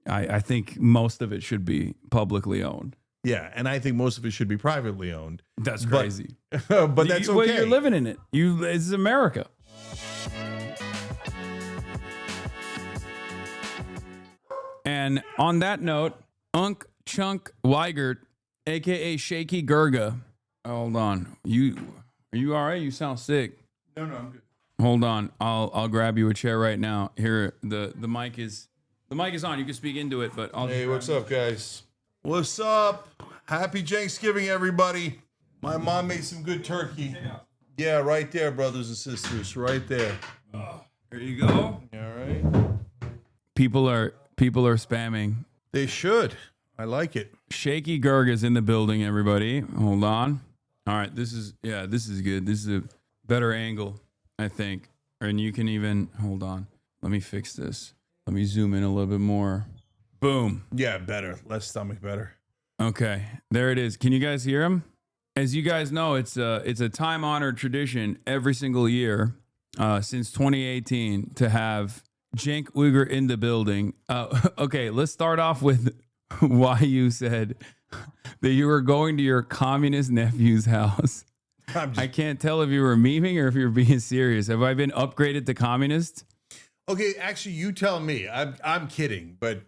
I think most of it should be publicly owned. Yeah, and I think most of it should be privately owned. That's crazy. But that's okay. Well, you're living in it. It's America. And on that note, Cenk Uygur, aka Shaky Gurga. Hold on. Are you all right? You sound sick. No, I'm good. Hold on. I'll grab you a chair right now. Here, the mic is on. You can speak into it, but Hey, what's up, guys? What's up? Happy Cenksgiving, everybody. My mom made some good turkey. Yeah, right there, brothers and sisters. Right there. Here you go. All right. People are spamming. They should. I like it. Shaky Gurg is in the building, everybody. Hold on. All right, this is good. This is a better angle, I think. And you can even, hold on. Let me fix this. Let me zoom in a little bit more. Boom. Yeah, better. Less stomach better. Okay, there it is. Can you guys hear him? As you guys know, it's a time-honored tradition every single year since 2018 to have Cenk Uygur in the building. Okay, let's start off with why you said that you were going to your communist nephew's house. I can't tell if you were memeing or if you're being serious. Have I been upgraded to communist? Okay, actually, you tell me. I'm kidding, but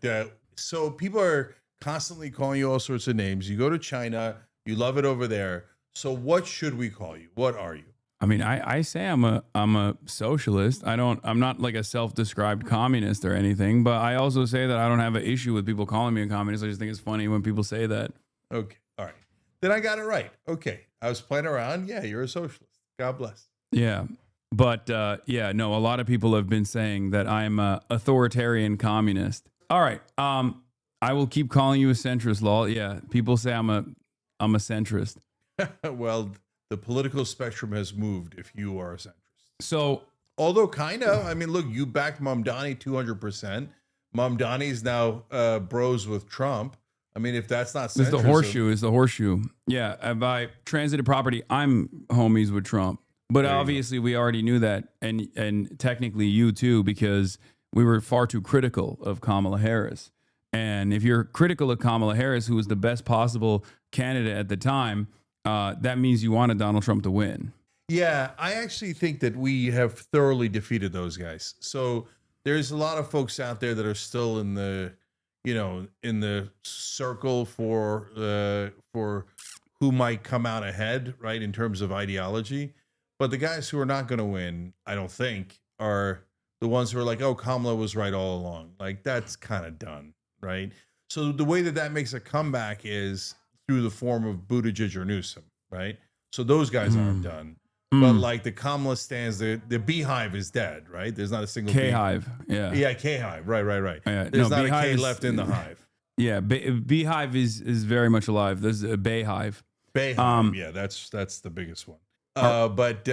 so people are constantly calling you all sorts of names. You go to China, you love it over there. So what should we call you? What are you? I mean, I say I'm a socialist. I'm not like a self-described communist or anything, but I also say that I don't have an issue with people calling me a communist. I just think it's funny when people say that. Okay, all right. Then I got it right. Okay, I was playing around. Yeah, you're a socialist. God bless. Yeah. But no, a lot of people have been saying that I'm a authoritarian communist. All right. I will keep calling you a centrist, lol. Yeah, people say I'm a centrist. Well, the political spectrum has moved if you are a centrist. So, although kind of, I mean, look, you backed Mamdani 200%. Mamdani's now bros with Trump. I mean, if that's not centrist. It's the horseshoe. Yeah, by transitive property, I'm homies with Trump. But obviously, we already knew that, and technically you too, because we were far too critical of Kamala Harris. And if you're critical of Kamala Harris, who was the best possible candidate at the time, that means you wanted Donald Trump to win. Yeah, I actually think that we have thoroughly defeated those guys. So there's a lot of folks out there that are still in the, in the circle for who might come out ahead, right, in terms of ideology. But the guys who are not going to win, I don't think, are the ones who are like, oh, Kamala was right all along. Like, that's kind of done, right? So the way that makes a comeback is through the form of Buttigieg or Newsom, right? So those guys aren't done. But like the Kamala stands, the beehive is dead, right? There's not a single K-hive. Yeah. Yeah, K-hive. Right. Yeah, There's not a K left in the hive. Yeah, beehive is very much alive. There's a bayhive. Bayhive, yeah, that's the biggest one. But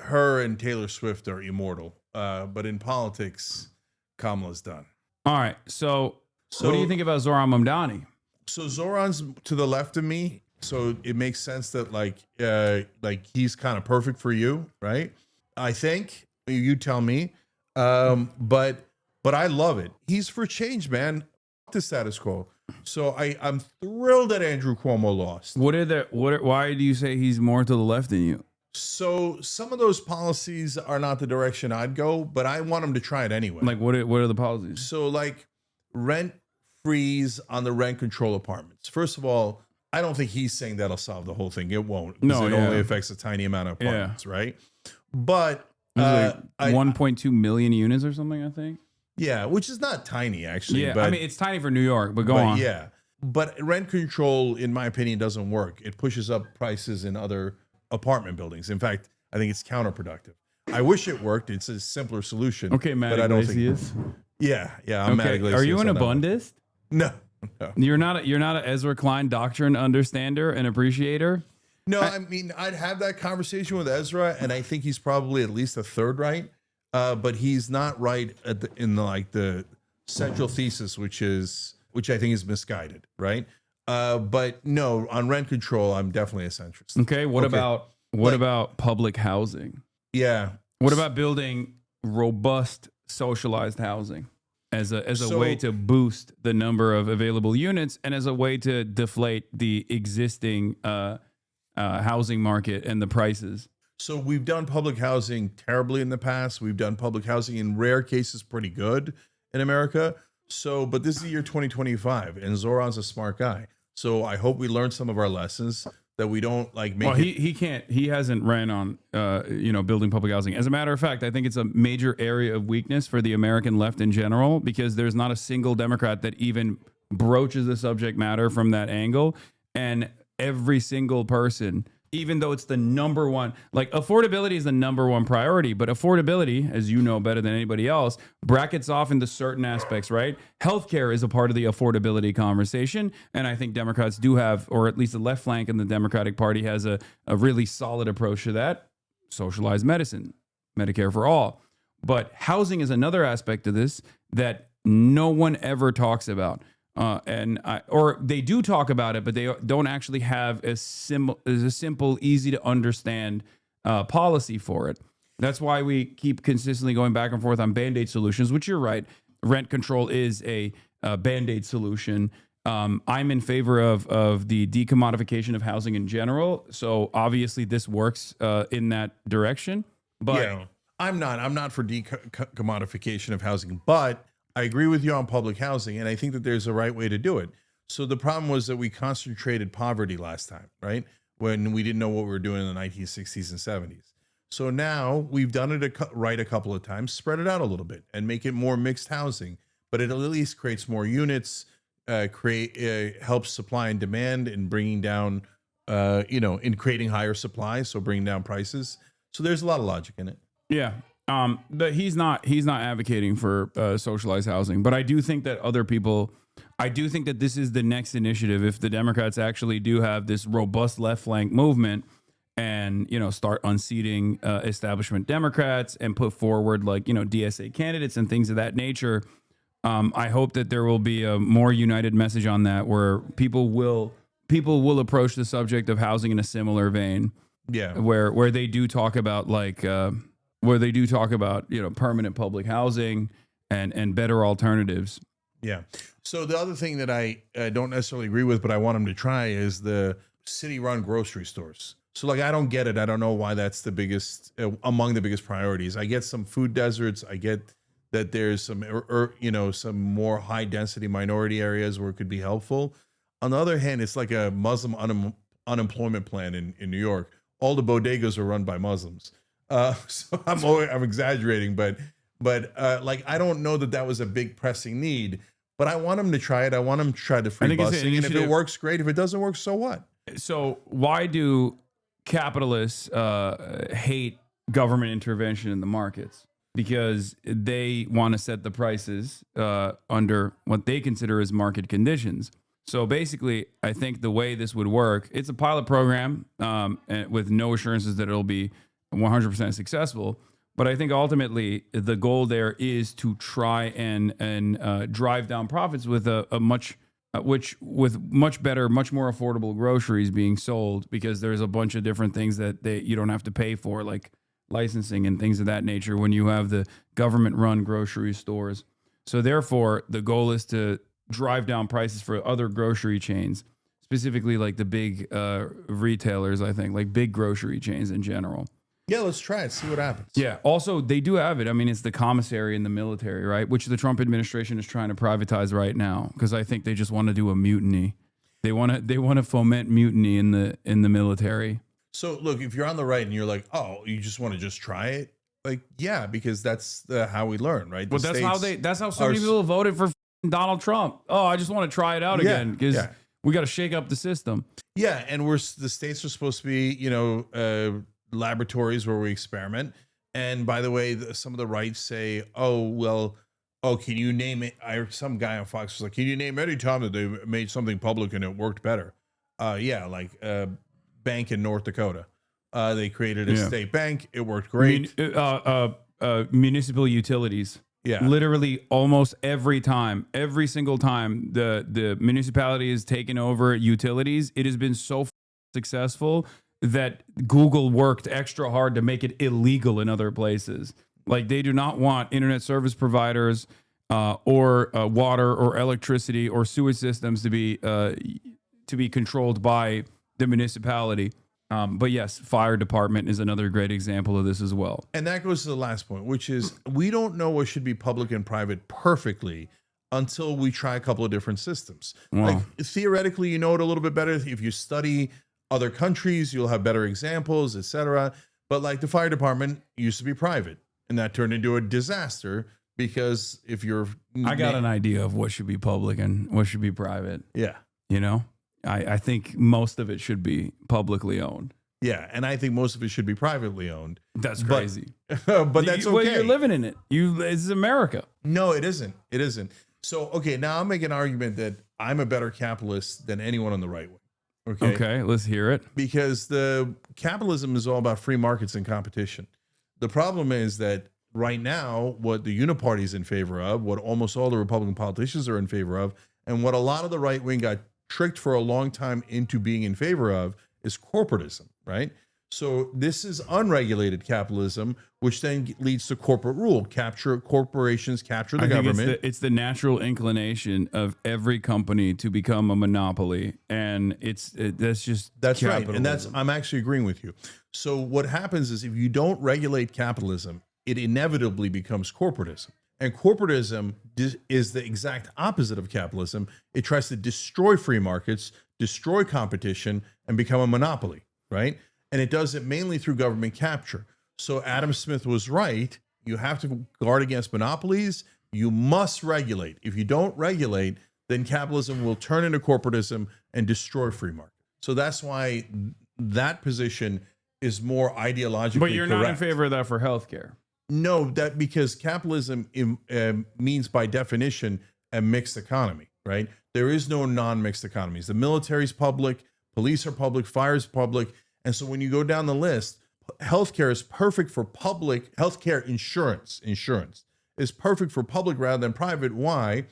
her and Taylor Swift are immortal. But in politics, Kamala's done. All right. So what do you think about Zoran Mamdani? So Zoran's to the left of me, so it makes sense that like he's kind of perfect for you, right? I think you tell me. But I love it. He's for change, man. The status quo. So I'm thrilled that Andrew Cuomo lost. Why do you say he's more to the left than you? So some of those policies are not the direction I'd go, but I want him to try it anyway. Like what are the policies? So like rent freeze on the rent control apartments. First of all, I don't think he's saying that'll solve the whole thing. It won't. No, it only affects a tiny amount of apartments, right? But like 1.2 million units or something, I think. Yeah, which is not tiny, actually. Yeah, but, I mean, it's tiny for New York, but go on. Yeah, but rent control, in my opinion, doesn't work. It pushes up prices in other apartment buildings. In fact, I think it's counterproductive. I wish it worked. It's a simpler solution. Okay, Matt Iglesias. Yeah, I'm Matt Iglesias. Are you an Abundist? No. You're not an Ezra Klein doctrine understander and appreciator? No, I mean, I'd have that conversation with Ezra, and I think he's probably at least a third right. But he's not right in the central thesis, which I think is misguided, right? But no, on rent control, I'm definitely a centrist. Okay, what about public housing? Yeah. What about building robust socialized housing? as a way to boost the number of available units and as a way to deflate the existing housing market and the prices. So we've done public housing terribly in the past. We've done public housing in rare cases pretty good in America. So, but this is the year 2025, and Zoran's a smart guy. So I hope we learn some of our lessons, that we don't like make. Well, he hasn't ran on building public housing. As a matter of fact, I think it's a major area of weakness for the American left in general, because there's not a single Democrat that even broaches the subject matter from that angle, and every single person, even though it's the number one, like affordability is the number one priority, but affordability, as you know better than anybody else, brackets off into certain aspects, right? Healthcare is a part of the affordability conversation. And I think Democrats do have, or at least the left flank in the Democratic Party has a really solid approach to that. Socialized medicine, Medicare for all. But housing is another aspect of this that no one ever talks about. Or they do talk about it, but they don't actually have a simple, easy to understand policy for it. That's why we keep consistently going back and forth on Band-Aid solutions, which you're right. Rent control is a Band-Aid solution. I'm in favor of the decommodification of housing in general. So obviously this works in that direction. But yeah, I'm not for decommodification of housing, but I agree with you on public housing, and I think that there's a right way to do it. So the problem was that we concentrated poverty last time, right? When we didn't know what we were doing in the 1960s and 70s. So now we've done it right a couple of times, spread it out a little bit and make it more mixed housing, but it at least creates more units, helps supply and demand in bringing down, in creating higher supply, so bringing down prices. So there's a lot of logic in it. Yeah. But he's not advocating for socialized housing. But I do think that I do think that this is the next initiative. If the Democrats actually do have this robust left flank movement and, start unseating establishment Democrats and put forward DSA candidates and things of that nature, I hope that there will be a more united message on that, where people will approach the subject of housing in a similar vein. Yeah. Where they do talk about permanent public housing and better alternatives. Yeah. So the other thing that I don't necessarily agree with, but I want them to try, is the city-run grocery stores. So I don't get it. I don't know why that's the biggest among the biggest priorities. I get some food deserts. I get that there's some some more high-density minority areas where it could be helpful. On the other hand, it's like a Muslim unemployment plan in New York. All the bodegas are run by Muslims. So I'm exaggerating, but I don't know that was a big pressing need, but I want them to try it. I want them to try the free busing, and if it works, great. If it doesn't work, so what? So why do capitalists hate government intervention in the markets? Because they want to set the prices under what they consider as market conditions. So basically, I think the way this would work, it's a pilot program with no assurances that it'll be 100% successful. But I think ultimately the goal there is to try and drive down profits with with much better, much more affordable groceries being sold, because there's a bunch of different things that you don't have to pay for, like licensing and things of that nature, when you have the government-run grocery stores. So therefore, the goal is to drive down prices for other grocery chains, specifically like the big retailers, I think, like big grocery chains in general. Yeah, let's try it, see what happens. Yeah. Also, they do have it. I mean, it's the commissary in the military, right? Which the Trump administration is trying to privatize right now, because I think they just want to do a mutiny. They want to foment mutiny in the military. So look, if you're on the right and you're like, oh, you just want to just try it, yeah, because that's how we learn, right? But that's how so many people voted for Donald Trump. Oh, I just want to try it out again because we got to shake up the system. Yeah, and the states are supposed to be, laboratories where we experiment. And by the way, some of the right say, can you name it? Some guy on Fox was like, can you name any time that they made something public and it worked better? Bank in North Dakota. They created a state bank. It worked great. Municipal utilities. Yeah. Literally almost every single time the municipality has taken over utilities, it has been so successful that Google worked extra hard to make it illegal in other places. Like, they do not want internet service providers or water or electricity or sewage systems to be controlled by the municipality. But yes, fire department is another great example of this as well. And that goes to the last point, which is we don't know what should be public and private perfectly until we try a couple of different systems. Wow. Like theoretically, you know it a little bit better. If you study other countries, you'll have better examples, etc. But like the fire department used to be private, and that turned into a disaster because if you're... I got an idea of what should be public and what should be private. Yeah. You know, I think most of it should be publicly owned. Yeah, and I think most of it should be privately owned. That's crazy. But that's okay. Well, you're living in it. It's America. No, it isn't. It isn't. So, okay, now I'll make an argument that I'm a better capitalist than anyone on the right wing. Okay, let's hear it. Because the capitalism is all about free markets and competition. The problem is that right now, what the uniparty is in favor of, what almost all the Republican politicians are in favor of, and what a lot of the right wing got tricked for a long time into being in favor of is corporatism, right? So this is unregulated capitalism, which then leads to corporate rule. Corporations capture the government. It's the natural inclination of every company to become a monopoly, and that's right, and I'm actually agreeing with you. So what happens is if you don't regulate capitalism, it inevitably becomes corporatism. And corporatism is the exact opposite of capitalism. It tries to destroy free markets, destroy competition, and become a monopoly, right? And it does it mainly through government capture. So Adam Smith was right. You have to guard against monopolies. You must regulate. If you don't regulate, then capitalism will turn into corporatism and destroy free market. So that's why that position is more ideologically But you're correct. not in favor of that for healthcare. No, that because capitalism means by definition a mixed economy, right? There is no non-mixed economies. The military's public, police are public, fire is public. And so when you go down the list, healthcare is perfect for public. Healthcare insurance is perfect for public rather than private. Why?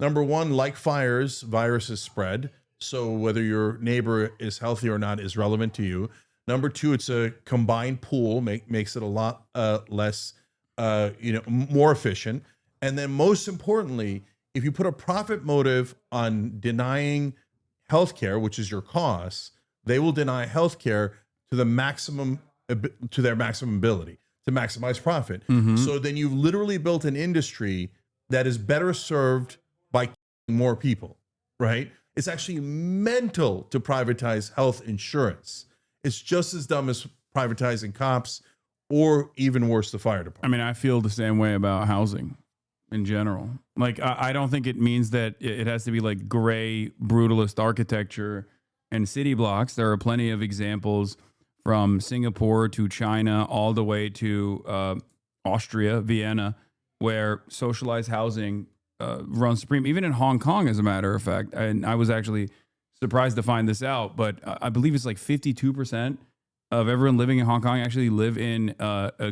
Number one, like fires, viruses spread. So whether your neighbor is healthy or not is relevant to you. Number two, it's a combined pool, makes it a lot less, more efficient. And then most importantly, if you put a profit motive on denying healthcare, which is your costs, they will deny healthcare to their maximum ability to maximize profit. Mm-hmm. So then you've literally built an industry that is better served by more people, right? It's actually mental to privatize health insurance. It's just as dumb as privatizing cops or even worse, the fire department. I mean, I feel the same way about housing in general. Like, I don't think it means that it has to be like gray, brutalist architecture and city blocks. There are plenty of examples from Singapore to China, all the way to Austria, Vienna, where socialized housing runs supreme. Even in Hong Kong, as a matter of fact. And I was actually surprised to find this out, but I believe it's like 52% of everyone living in Hong Kong actually live in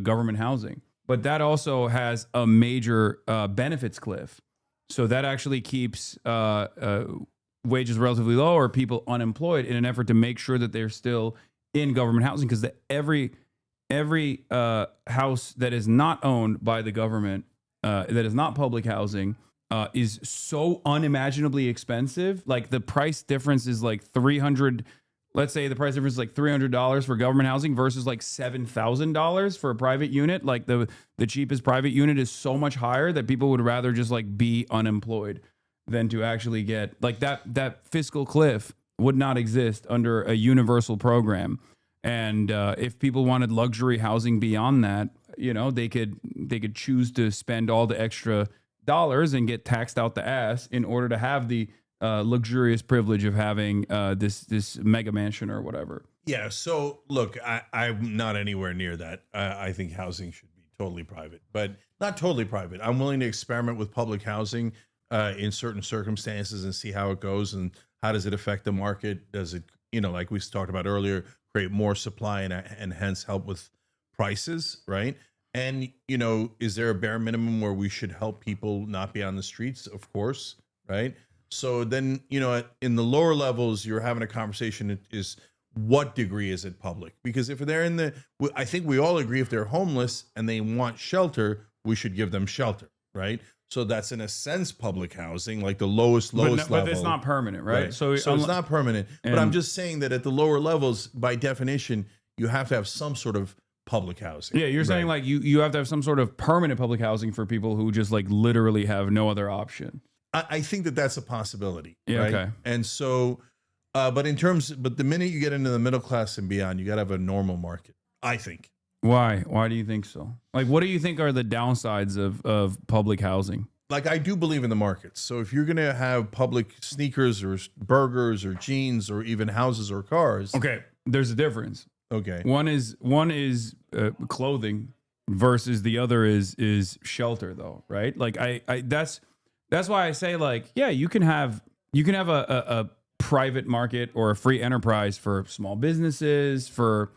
government housing. But that also has a major benefits cliff. So that actually keeps wages relatively low or people unemployed in an effort to make sure that they're still in government housing, because every house that is not owned by the government, that is not public housing, is so unimaginably expensive. Like the price difference is like $300. Let's say the price difference is like $300 for government housing versus like $7,000 for a private unit. Like the cheapest private unit is so much higher that people would rather just like be unemployed than to actually get like that fiscal cliff would not exist under a universal program. And if people wanted luxury housing beyond that, they could choose to spend all the extra dollars and get taxed out the ass in order to have the luxurious privilege of having this mega mansion or whatever. Yeah. So look, I'm not anywhere near that. I think housing should be totally private, but not totally private. I'm willing to experiment with public housing in certain circumstances and see how it goes and how does it affect the market. Does it, like we talked about earlier, create more supply and hence help with prices, right? And, is there a bare minimum where we should help people not be on the streets? Of course, right? So then, in the lower levels, you're having a conversation is what degree is it public? Because if they're I think we all agree if they're homeless and they want shelter, we should give them shelter, right? So that's in a sense public housing, like the lowest but level. but it's not permanent, right? So it's not permanent. But I'm just saying that at the lower levels, by definition, you have to have some sort of public housing. Yeah, you're saying like you have to have some sort of permanent public housing for people who just like literally have no other option. I think that that's a possibility. Yeah, right? okay. And so, but the minute you get into the middle class and beyond, you got to have a normal market, I think. Why? Why do you think so? Like, what do you think are the downsides of public housing? Like, I do believe in the markets. So if you're going to have public sneakers or burgers or jeans or even houses or cars. Okay, there's a difference. Okay. One is clothing versus the other is shelter, though, right? Like that's why I say, like, yeah, you can have a private market or a free enterprise for small businesses, for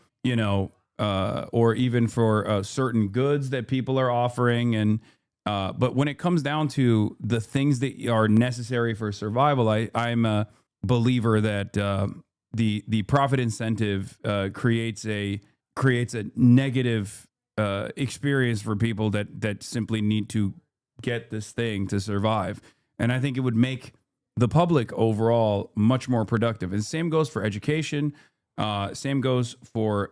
or even for certain goods that people are offering, and but when it comes down to the things that are necessary for survival, I'm a believer that the profit incentive creates a negative experience for people that simply need to get this thing to survive. And I think it would make the public overall much more productive. And same goes for education. Same goes for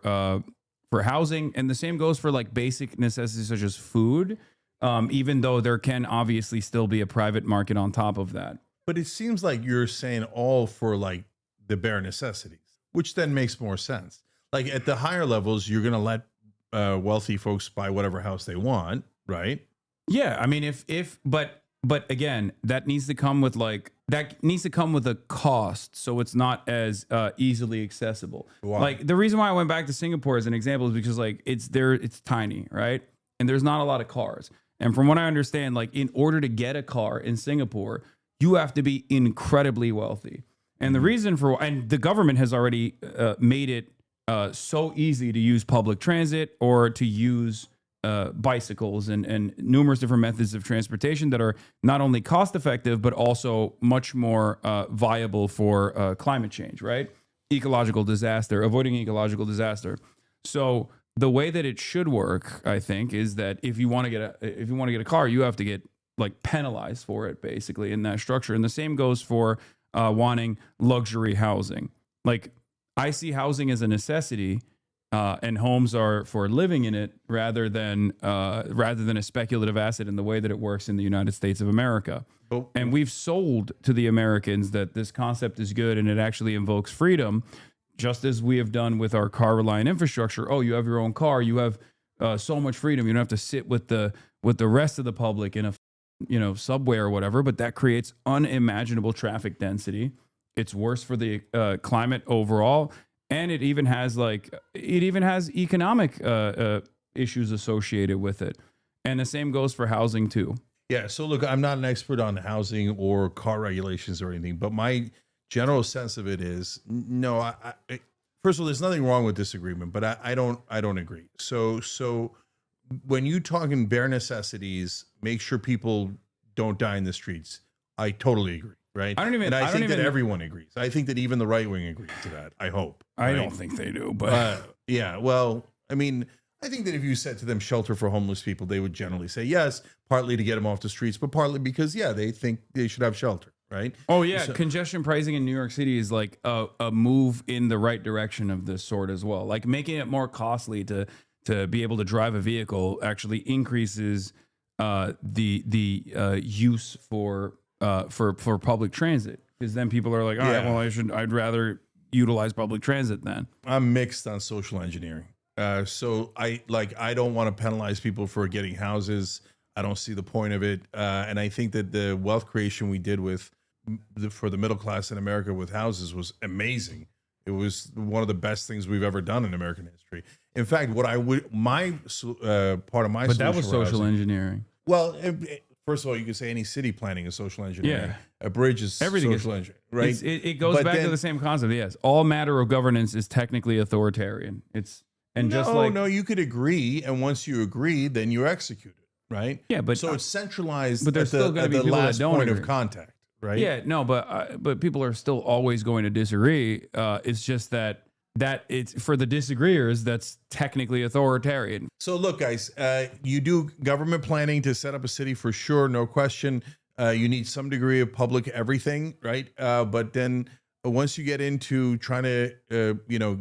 housing, and the same goes for like basic necessities such as food. Even though there can obviously still be a private market on top of that. But it seems like you're saying all for like the bare necessities, which then makes more sense. Like at the higher levels, you're going to let wealthy folks buy whatever house they want, right? Yeah, I mean, but again, that needs to come with a cost, so it's not as easily accessible. Wow. Like the reason why I went back to Singapore as an example is because like it's tiny, right? And there's not a lot of cars. And from what I understand, like in order to get a car in Singapore, you have to be incredibly wealthy. And the reason and the government has already made it so easy to use public transit or to use bicycles and numerous different methods of transportation that are not only cost effective, but also much more viable for climate change, right? Avoiding ecological disaster. So the way that it should work, I think, is that if you want to get a car, you have to get like penalized for it, basically, in that structure. And the same goes for wanting luxury housing. Like I see housing as a necessity, and homes are for living in it rather than a speculative asset in the way that it works in the United States of America. Oh. And we've sold to the Americans that this concept is good and it actually invokes freedom. Just as we have done with our car-reliant infrastructure. Oh, you have your own car. You have so much freedom. You don't have to sit with the rest of the public in a subway or whatever. But that creates unimaginable traffic density. It's worse for the climate overall, and it even has economic issues associated with it. And the same goes for housing too. Yeah. So look, I'm not an expert on housing or car regulations or anything, but my general sense of it is no. First of all, there's nothing wrong with this agreement, but I don't agree. So when you talk in bare necessities, make sure people don't die in the streets. I totally agree, right? I think that everyone agrees. I think that even the right wing agrees to that. I hope. I right? don't think they do, but yeah. Well, I mean, I think that if you said to them shelter for homeless people, they would generally say yes, partly to get them off the streets, but partly because they think they should have shelter. Right. Oh, yeah. Congestion pricing in New York City is like a move in the right direction of this sort as well. Like making it more costly to be able to drive a vehicle actually increases the use for public transit, because then people are like, all right, well, I'd rather utilize public transit then. I'm mixed on social engineering. So I don't want to penalize people for getting houses. I don't see the point of it. And I think that the wealth creation we did for the middle class in America with houses was amazing. It was one of the best things we've ever done in American history. In fact, part of my but that was social engineering. Well, first of all, you could say any city planning is social engineering. Yeah. A bridge is social engineering, right? It goes back to the same concept. Yes, all matter of governance is technically authoritarian. No, you could agree, and once you agree, then you execute it, right? Yeah, but so it's centralized. But there's still going to be people that don't point agree. Of contact. Right? Yeah, no, but people are still always going to disagree. It's just that that it's for the disagreeers, that's technically authoritarian. So look, guys, you do government planning to set up a city for sure, no question. You need some degree of public everything, right? But then once you get into trying to,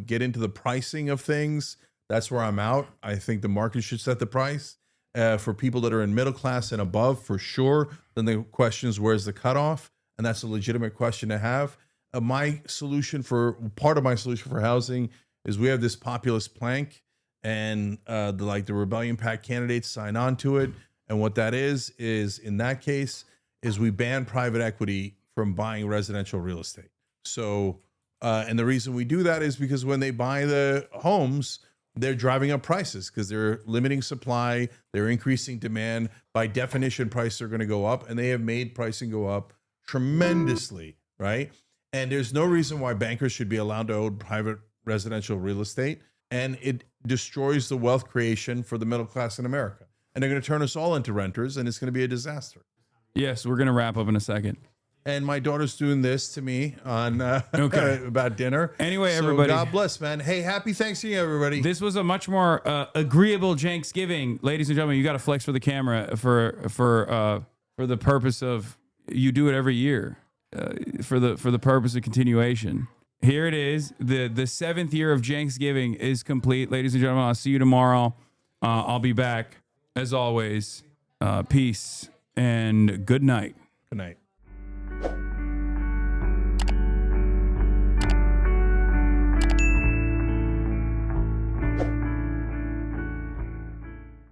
get into the pricing of things, that's where I'm out. I think the market should set the price for people that are in middle class and above, for sure. Then the question is, where's the cutoff? And that's a legitimate question to have. Part of my solution for housing is we have this populist plank, and the Rebellion PAC candidates sign on to it. And what that is in that case is we ban private equity from buying residential real estate. So, and the reason we do that is because when they buy the homes, they're driving up prices because they're limiting supply, they're increasing demand. By definition, prices are going to go up, and they have made pricing go up tremendously, right? And there's no reason why bankers should be allowed to own private residential real estate. And it destroys the wealth creation for the middle class in America. And they're going to turn us all into renters, and it's going to be a disaster. Yes, we're going to wrap up in a second. And my daughter's doing this to me on about dinner. Anyway, so everybody. God bless, man. Hey, happy Thanksgiving, everybody. This was a much more agreeable Cenksgiving. Ladies and gentlemen, you got to flex for the camera for the purpose of, you do it every year. For the purpose of continuation. Here it is. The 7th year of Cenksgiving is complete. Ladies and gentlemen, I'll see you tomorrow. I'll be back as always. Peace and good night. Good night.